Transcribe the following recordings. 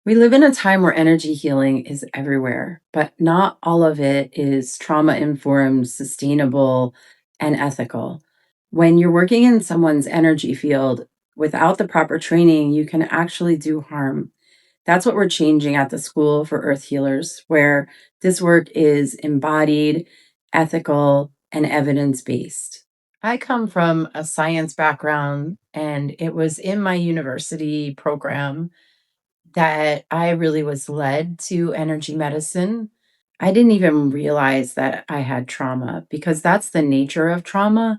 We live in a time where energy healing is everywhere, but not all of it is trauma informed, sustainable, and ethical. When you're working in someone's energy field without the proper training, you can actually do harm. That's what we're changing at the School for Earth Healers, where this work is embodied, ethical, and evidence based. I come from a science background, and it was in my university program that I really was led to energy medicine. I didn't even realize that I had trauma because that's the nature of trauma.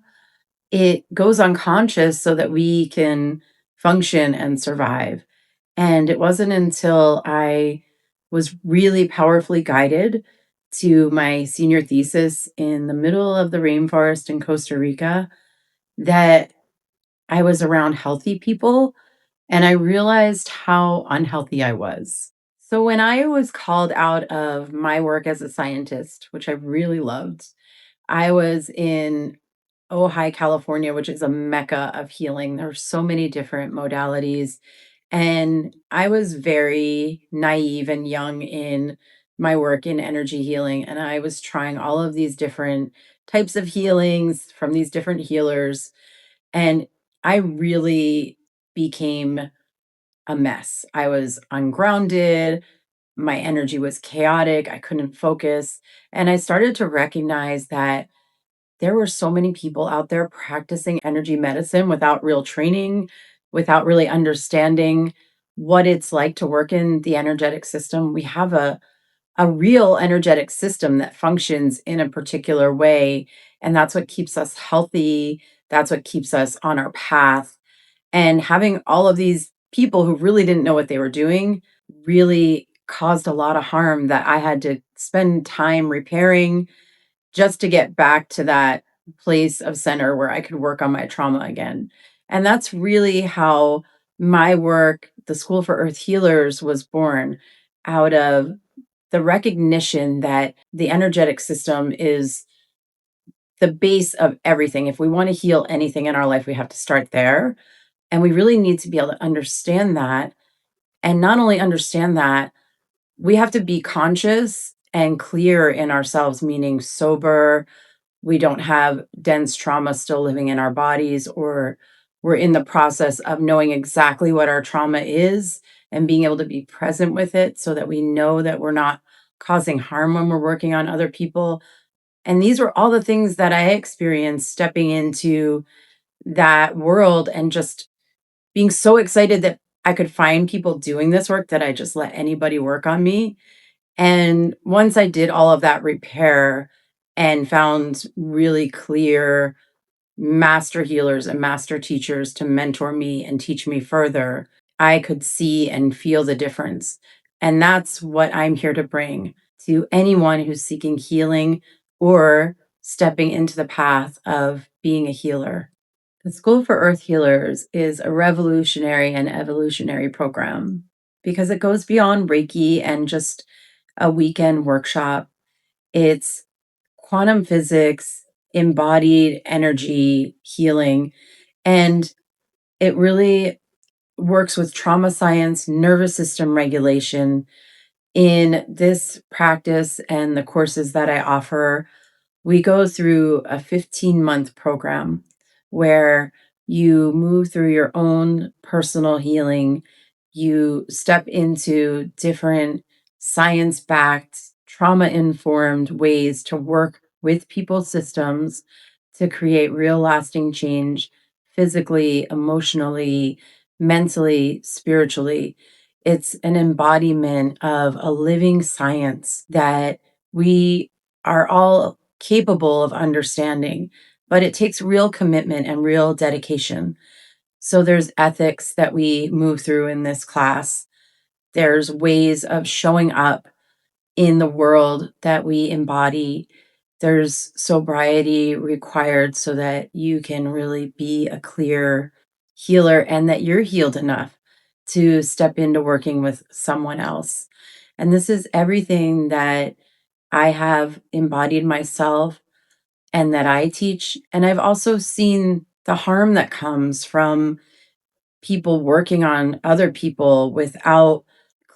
It goes unconscious so that we can function and survive. And it wasn't until I was really powerfully guided to my senior thesis in the middle of the rainforest in Costa Rica that I was around healthy people and I realized how unhealthy I was. So when I was called out of my work as a scientist, which I really loved, I was in Ojai, California, which is a mecca of healing. There are so many different modalities. And I was very naive and young in my work in energy healing. And I was trying all of these different types of healings from these different healers. And I really became a mess. I was ungrounded. My energy was chaotic. I couldn't focus. And I started to recognize that there were so many people out there practicing energy medicine without real training, without really understanding what it's like to work in the energetic system. We have a real energetic system that functions in a particular way. And that's what keeps us healthy. That's what keeps us on our path. And having all of these people who really didn't know what they were doing really caused a lot of harm that I had to spend time repairing just to get back to that place of center where I could work on my trauma again. And that's really how my work, the School for Earth Healers, was born out of the recognition that the energetic system is the base of everything. If we want to heal anything in our life, we have to start there. And we really need to be able to understand that. And not only understand that, we have to be conscious and clear in ourselves, meaning sober. We don't have dense trauma still living in our bodies, or we're in the process of knowing exactly what our trauma is and being able to be present with it so that we know that we're not causing harm when we're working on other people. And these were all the things that I experienced stepping into that world and just being so excited that I could find people doing this work that I just let anybody work on me. And once I did all of that repair and found really clear master healers and master teachers to mentor me and teach me further, I could see and feel the difference. And that's what I'm here to bring to anyone who's seeking healing or stepping into the path of being a healer. The School for Earth Healers is a revolutionary and evolutionary program because it goes beyond Reiki and just a weekend workshop. It's quantum physics, embodied energy healing, and it really works with trauma science, nervous system regulation. In this practice and the courses that I offer, we go through a 15-month program where you move through your own personal healing. You step into different science backed, trauma informed ways to work with people's systems to create real lasting change physically, emotionally, mentally, spiritually. It's an embodiment of a living science that we are all capable of understanding, but it takes real commitment and real dedication. So there's ethics that we move through in this class. There's ways of showing up in the world that we embody. There's sobriety required so that you can really be a clear healer and that you're healed enough to step into working with someone else. And this is everything that I have embodied myself and that I teach. And I've also seen the harm that comes from people working on other people without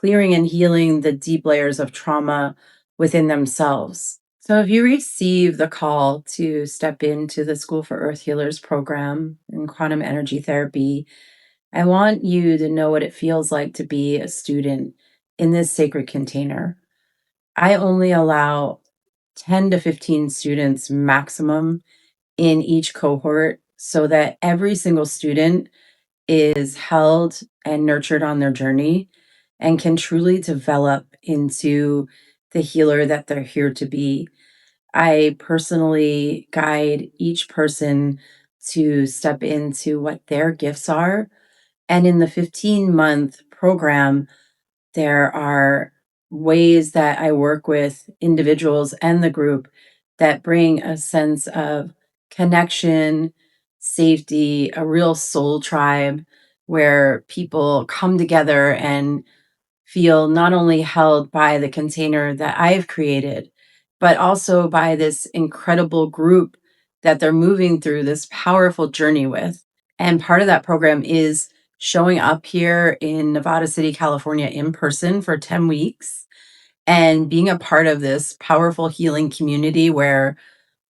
clearing and healing the deep layers of trauma within themselves. So, if you receive the call to step into the School for Earth Healers program in quantum energy therapy, I want you to know what it feels like to be a student in this sacred container. I only allow 10 to 15 students maximum in each cohort so that every single student is held and nurtured on their journey and can truly develop into the healer that they're here to be. I personally guide each person to step into what their gifts are. And in the 15-month program, there are ways that I work with individuals and the group that bring a sense of connection, safety, a real soul tribe where people come together and feel not only held by the container that I've created, but also by this incredible group that they're moving through this powerful journey with. And part of that program is showing up here in Nevada City, California in person for 10 weeks and being a part of this powerful healing community where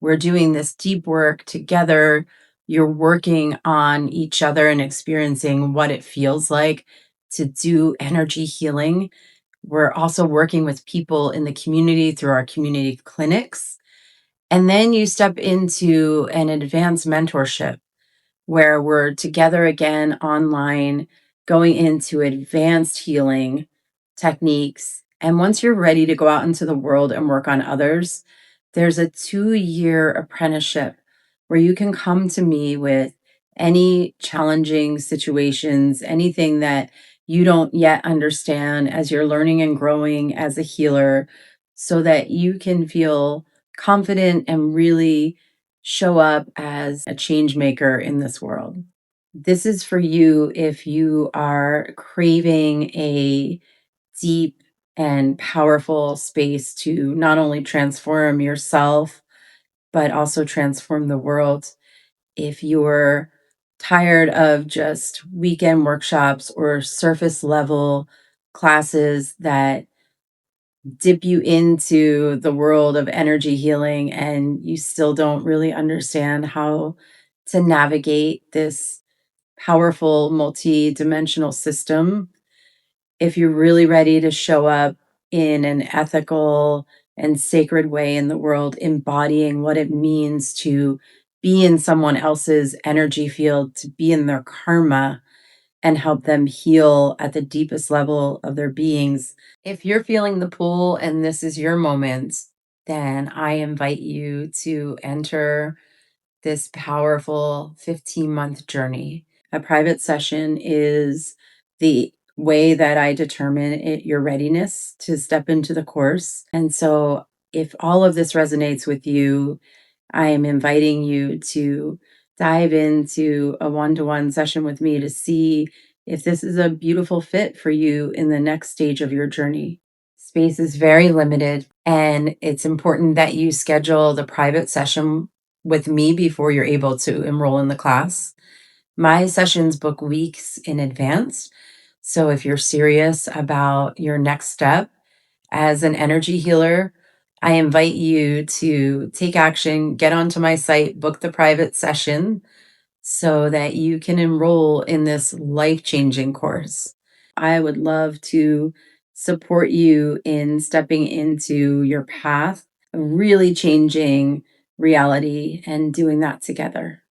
we're doing this deep work together. You're working on each other and experiencing what it feels like to do energy healing. We're also working with people in the community through our community clinics. And then you step into an advanced mentorship where we're together again online, going into advanced healing techniques. And once you're ready to go out into the world and work on others, there's a 2-year apprenticeship where you can come to me with any challenging situations, anything that you don't yet understand as you're learning and growing as a healer, so that you can feel confident and really show up as a change maker in this world. This is for you if you are craving a deep and powerful space to not only transform yourself, but also transform the world. If you're tired of just weekend workshops or surface level classes that dip you into the world of energy healing and you still don't really understand how to navigate this powerful multi-dimensional system, if you're really ready to show up in an ethical and sacred way in the world, embodying what it means to be in someone else's energy field, to be in their karma and help them heal at the deepest level of their beings. If you're feeling the pull and this is your moment, then I invite you to enter this powerful 15-month journey. A private session is the way that I determine your readiness to step into the course. And so, if all of this resonates with you, I am inviting you to dive into a one-to-one session with me to see if this is a beautiful fit for you in the next stage of your journey. Space is very limited, and it's important that you schedule the private session with me before you're able to enroll in the class. My sessions book weeks in advance. So if you're serious about your next step as an energy healer, I invite you to take action, get onto my site, book the private session so that you can enroll in this life changing course. I would love to support you in stepping into your path, really changing reality and doing that together.